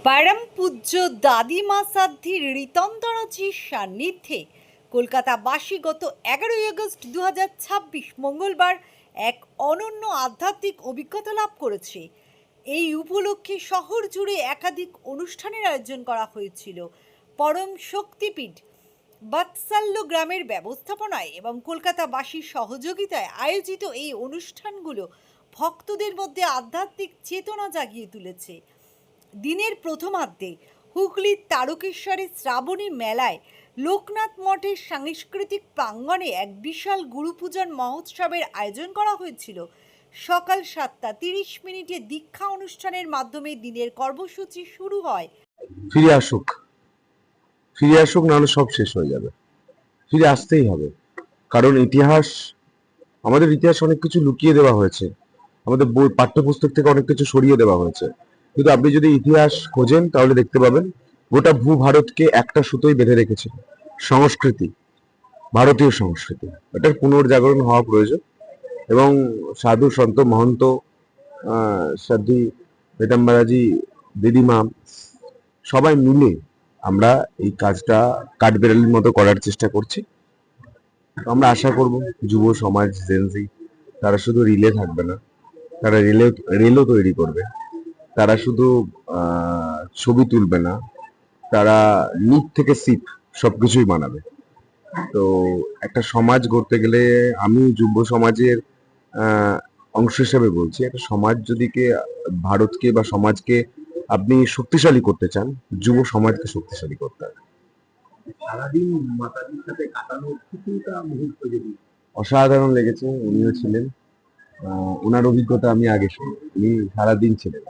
परम पूज्य दादिमा साध्वी ঋতন্তরজির সান্নিধ্যে কলকাতাবাসী গত 11 আগস্ট 2026 মঙ্গলবার এক অনন্য আধ্যাত্মিক অভিজ্ঞতা লাভ করেছে। এই উপলক্ষে শহর জুড়ে একাধিক অনুষ্ঠানের আয়োজন করা হয়েছিল। পরম শক্তিপীঠ বাৎসল্য গ্রামের ব্যবস্থাপনায় এবং কলকাতাবাসীর সহযোগিতায় আয়োজিত এই অনুষ্ঠানগুলো ভক্তদের মধ্যে আধ্যাত্মিক চেতনা জাগিয়ে তুলেছে। দিনের প্রথমার্ধে হুগলির তারকেশ্বরের শ্রাবণী মেলায় লোকনাথ মঠের সাংস্কৃতিক প্রাঙ্গণে এক বিশাল গুরুপূজন মহোৎসবের আয়োজন করা হয়েছিল। সকাল 7:30 দীক্ষা অনুষ্ঠানের মাধ্যমে দিনের কর্মসূচি শুরু হয়। ফিরে আসুক, নাহলে সব শেষ হয়ে যাবে। ফিরে আসতেই হবে, কারণ আমাদের ইতিহাস অনেক কিছু লুকিয়ে দেওয়া হয়েছে, আমাদের পাঠ্যপুস্তক থেকে অনেক কিছু সরিয়ে দেওয়া হয়েছে। কিন্তু আপনি যদি ইতিহাস খোঁজেন তাহলে দেখতে পাবেন গোটা ভারতকে একটা সুতোই বেঁধে রেখেছে সংস্কৃতি, ভারতীয় সংস্কৃতি। এটার পুনর্জাগরণ হওয়া প্রয়োজন এবং সাধু সন্ত মহন্ত সাধ্বী পেতাম্বরাজি, দিদিমা, সবাই মিলে আমরা এই কাজটা কাঠবেড়ালির মতো করার চেষ্টা করছি। আমরা আশা করব যুব সমাজ, জেনজি, তারা শুধু রিলে থাকবে না, তারা রেলও তৈরি করবে। তারা শুধু ছবি তুলবে না, তারা নিট থেকে সিপ সবকিছুই বানাবে। তো একটা সমাজ গড়তে গেলে আমি যুব সমাজের অংশ হিসেবে বলছি, একটা সমাজ যদি ভারতকে বা সমাজকে আপনি শক্তিশালী করতে চান, যুব সমাজকে শক্তিশালী করতে হবে। সারাদিন মাতাজির সাথে কাটানো কিছুটা মুহূর্ত যদি অসাধারণ লেগেছে। উনিও ছিলেন, ওনার অভিজ্ঞতা আমি আগে শুনি, উনি সারাদিন ছিলেন।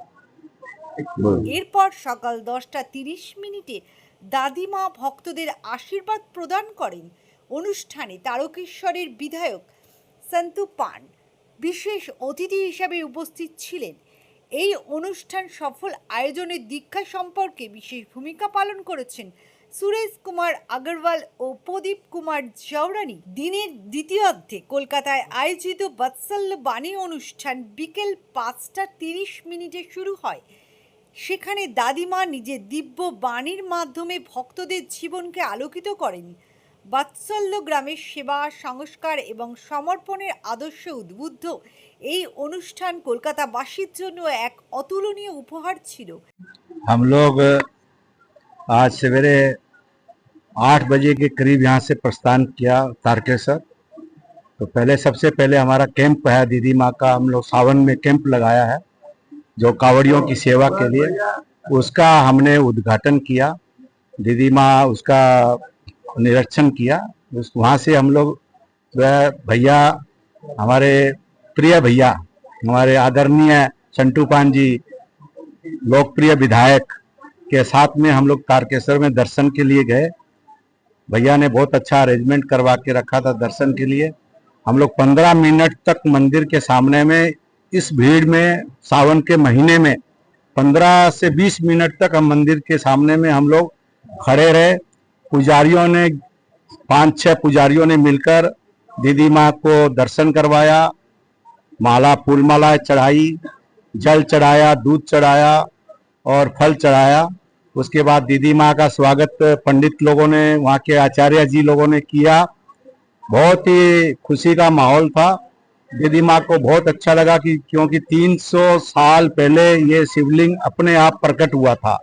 এরপর সকাল 10:30 দাদিমা ভক্তদের আশীর্বাদ প্রদান করেন। অনুষ্ঠানে তারকেশ্বরের বিধায়ক সন্তু পান বিশেষ অতিথি হিসাবে উপস্থিত ছিলেন। এই অনুষ্ঠান সফল আয়োজনে দীক্ষা সম্পর্কে বিশেষ ভূমিকা পালন করেছেন সুরেশ কুমার আগরওয়াল ও প্রদীপ কুমার জাওরানি। দিনের দ্বিতীয়ার্ধে কলকাতায় আয়োজিত বাৎসল্য বাণী অনুষ্ঠান বিকেল 5:30 শুরু হয়। সেখানে দাদিমা নিজের দিব্য বাণীর মাধ্যমে ভক্তদের জীবনকে আলোকিত করেন। বাৎসল্য গ্রামের সেবা, সংস্কার এবং সমর্পণের আদর্শে উদ্বুদ্ধ এই অনুষ্ঠান কলকাতাবাসীর জন্য এক অতুলনীয় উপহার ছিল। हम लोग आज सवेरे 8 बजे के करीब यहाँ से प्रस्थान किया तारकेश्वर। तो सबसे पहले हमारा कैंप है दीदी माँ का, हम लोग सावन में कैंप लगाया है जो कावड़ियों की सेवा के लिए, उसका हमने उद्घाटन किया। दीदी माँ उसका निरीक्षण किया। वहाँ से हम लोग भैया, हमारे प्रिय भैया, हमारे आदरणीय संटू पान जी, लोकप्रिय विधायक के साथ में हम लोग तारकेश्वर में दर्शन के लिए गए। भैया ने बहुत अच्छा अरेंजमेंट करवा के रखा था दर्शन के लिए। हम लोग 15 मिनट तक मंदिर के सामने में, इस भीड़ में, सावन के महीने में 15 से 20 मिनट तक हम मंदिर के सामने में हम लोग खड़े रहे। पुजारियों ने 5-6 पुजारियों ने मिलकर दीदी माँ को दर्शन करवाया, फूल माला चढ़ाई, जल चढ़ाया, दूध चढ़ाया और फल चढ़ाया। उसके बाद दीदी माँ का स्वागत पंडित लोगों ने, वहाँ के आचार्य जी लोगों ने किया। बहुत ही खुशी का माहौल था। दीदी माँ को बहुत अच्छा लगा कि क्योंकि 300 साल पहले ये शिवलिंग अपने आप प्रकट हुआ था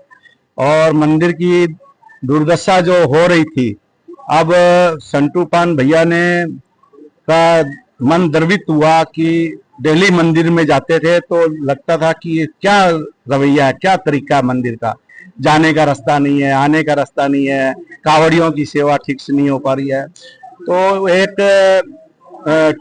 और मंदिर की दुर्दशा जो हो रही थी, अब संटू पान भैया ने का मन द्रवित हुआ कि दिल्ली मंदिर में जाते थे तो लगता था कि ये क्या रवैया है, क्या तरीका मंदिर का, जाने का रास्ता नहीं है, आने का रास्ता नहीं है, कावड़ियों की सेवा ठीक से नहीं हो पा रही है। तो एक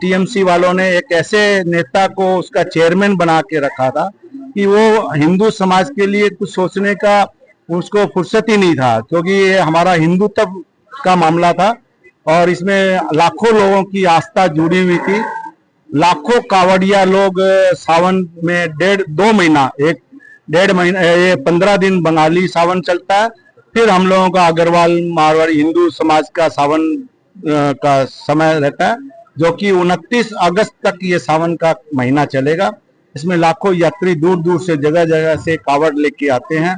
टीएमसी वालों ने एक ऐसे नेता को उसका चेयरमैन बना के रखा था कि वो हिंदू समाज के लिए कुछ सोचने का उसको फुर्सत ही नहीं था, क्योंकि ये हमारा हिंदुत्व का मामला था और इसमें लाखों लोगों की आस्था जुड़ी हुई थी। लाखों कावड़िया लोग सावन में 1.5-2 महीना, 1.5 महीना, ये 15 दिन बंगाली सावन चलता है, फिर हम लोगों का अग्रवाल मारवाड़ी हिंदू समाज का सावन का समय रहता है, जो कि 29 अगस्त तक ये सावन का महीना चलेगा। इसमें लाखों यात्री दूर दूर से, जगह जगह से कावड़ लेके आते हैं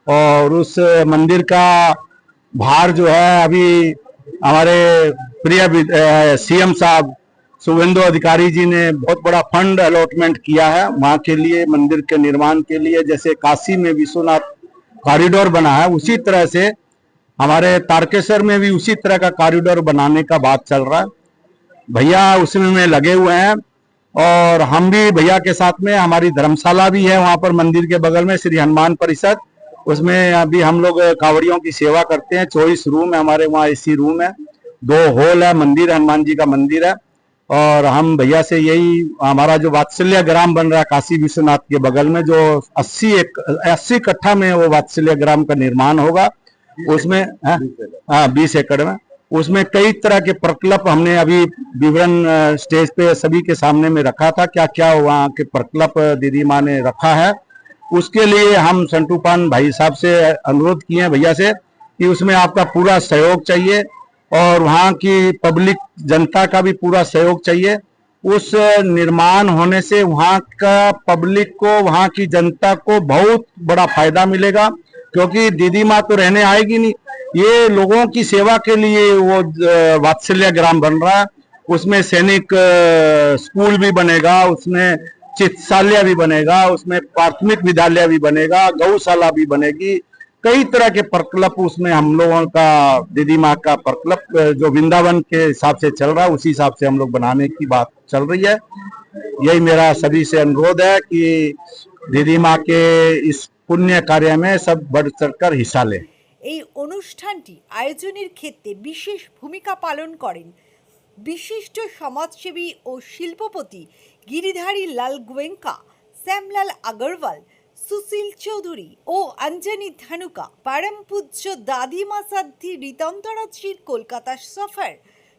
और उस मंदिर का भार जो है अभी हमारे प्रिय सीएम साहब शुभेंदु अधिकारी जी ने बहुत बड़ा फंड अलॉटमेंट किया है वहाँ के लिए, मंदिर के निर्माण के लिए। जैसे काशी में विश्वनाथ कॉरिडोर बना है, उसी तरह से हमारे तारकेश्वर में भी उसी तरह का कॉरिडोर बनाने का बात चल रहा है। भैया उसमें में लगे हुए हैं और हम भी भैया के साथ में, हमारी धर्मशाला भी है वहां पर मंदिर के बगल में, श्री हनुमान परिषद, उसमें अभी हम लोग कांवड़ियों की सेवा करते हैं। 24 रूम है हमारे वहाँ, एसी रूम है, 2 हॉल है, मंदिर हनुमान जी का मंदिर है। और हम भैया से यही, हमारा जो वात्सल्य ग्राम बन रहा है काशी विश्वनाथ के बगल में, जो 80 कट्ठा में वो वात्सल्य ग्राम का निर्माण होगा, उसमें 20 एकड़ में, उसमें कई तरह के प्रकल्प हमने अभी विवरण स्टेज पे सभी के सामने में रखा था, क्या क्या वहाँ के प्रकल्प दीदी माँ ने रखा है। उसके लिए हम संटू पान भाई साहब से अनुरोध किए हैं भैया से कि उसमें आपका पूरा सहयोग चाहिए और वहाँ की पब्लिक जनता का भी पूरा सहयोग चाहिए। उस निर्माण होने से वहाँ का पब्लिक को, वहाँ की जनता को बहुत बड़ा फायदा मिलेगा, क्योंकि दीदी माँ तो रहने आएगी नहीं, ये लोगों की सेवा के लिए वो वात्सल्य ग्राम बन रहा है। उसमें सैनिक स्कूल भी बनेगा, उसमें चिकित्सालय भी बनेगा, उसमें प्राथमिक विद्यालय भी बनेगा, गौशाला भी बनेगी, कई तरह के प्रकल्प उसमें हम लोगों का, दीदी माँ का प्रकल्प जो वृंदावन के हिसाब से चल रहा है उसी हिसाब से हम लोग बनाने की बात चल रही है। यही मेरा सभी से अनुरोध है कि दीदी माँ के इस पुण्य कार्य में सब बढ़ चढ़कर हिस्सा लें। এই অনুষ্ঠানটি আয়োজনের ক্ষেত্রে বিশেষ ভূমিকা পালন করেন বিশিষ্ট সমাজসেবী ও শিল্পপতি গিরিধারী লাল গোয়েঙ্কা, শ্যামলাল আগরওয়াল, সুশীল চৌধুরী ও অঞ্জনী ধানুকা। পরম পূজ্য দাদিমা সাধ্বী রীতন্তরাজির কলকাতা সফর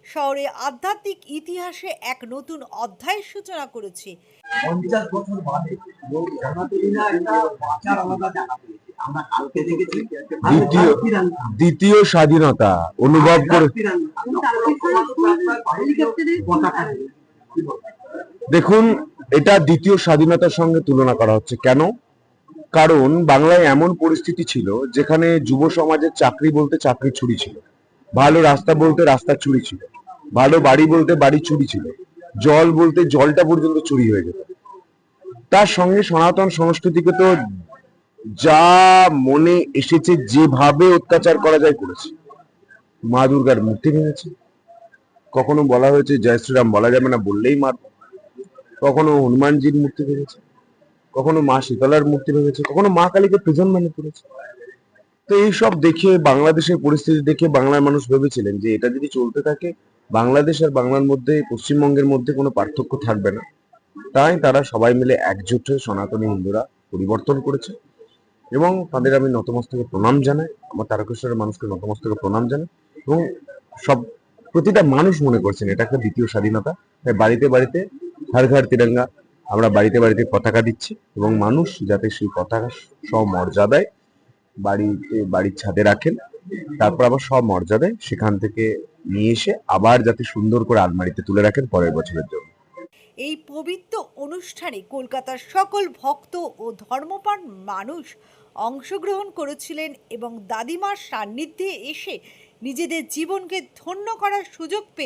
শহরে আধ্যাত্মিক ইতিহাসে এক নতুন অধ্যায়ের সূচনা করেছে। 50 বছর বাদে লোক জানাতে না, একটা বাঁচার আলাদা জানা পেয়েছে। আমরা কালকে দেখেছি দ্বিতীয় স্বাধীনতা অনুভব করে। দেখুন, এটা দ্বিতীয় স্বাধীনতার সঙ্গে তুলনা করা হচ্ছে কেন? কারণ বাংলায় এমন পরিস্থিতি ছিল যেখানে যুব সমাজের চাকরি বলতে চাকরি চুরি ছিল, ভালো রাস্তা বলতে রাস্তা চুরি ছিল, ভালো বাড়ি বলতে বাড়ি চুরি ছিল, জল বলতে জলটা পর্যন্ত চুরি হয়ে যেত। তার সঙ্গে সনাতন সংস্কৃতিকে তো যা মনে এসেছে যেভাবে অত্যাচার করা যায় করেছে। মা দুর্গার মূর্তি ভেঙেছে, কখনো বলা হয়েছে জয় শ্রীরাম বলা যাবে না, বললেই মার। কখনো হনুমানজির মূর্তি ভেঙেছে, কখনো মা শীতলার মূর্তি ভেঙেছে, কখনো মা কালীকে প্রিজন বানিয়ে করেছে। তো এইসব দেখে, বাংলাদেশের পরিস্থিতি দেখে বাংলার মানুষ ভেবেছিলেন যে এটা যদি চলতে থাকে বাংলাদেশ আর বাংলার মধ্যে, পশ্চিমবঙ্গের মধ্যে কোনো পার্থক্য থাকবে না। তাই তারা সবাই মিলে একজোট হয়ে সনাতনী হিন্দুরা পরিবর্তন করেছে এবং তাদের আমি নতমস্তকে প্রণাম জানাই, আমার তারকেশ্বরের মানুষকে নতমস্তকে প্রণাম জানাই। এবং সব প্রতিটা মানুষ মনে করছেন এটা একটা দ্বিতীয় স্বাধীনতা। তাই বাড়িতে বাড়িতে হর ঘর তিরঙ্গা, আমরা বাড়িতে বাড়িতে পতাকা দিচ্ছি এবং মানুষ যাতে সেই পতাকা সমর্যাদায় বাড়ির ছাদে রাখেন, তারপর আবার সব মর্যাদায় সেখান থেকে নিয়ে এসে আবার যাতে সুন্দর করে আলমারিতে তুলে রাখেন পরের বছরের জন্য। এই পবিত্র অনুষ্ঠানে কলকাতার সকল ভক্ত ও ধর্মপ্রাণ মানুষ অংশগ্রহণ করেছিলেন এবং দাদিমার সান্নিধ্যে এসে নিজেদের জীবনকে ধন্য করার সুযোগ পেয়ে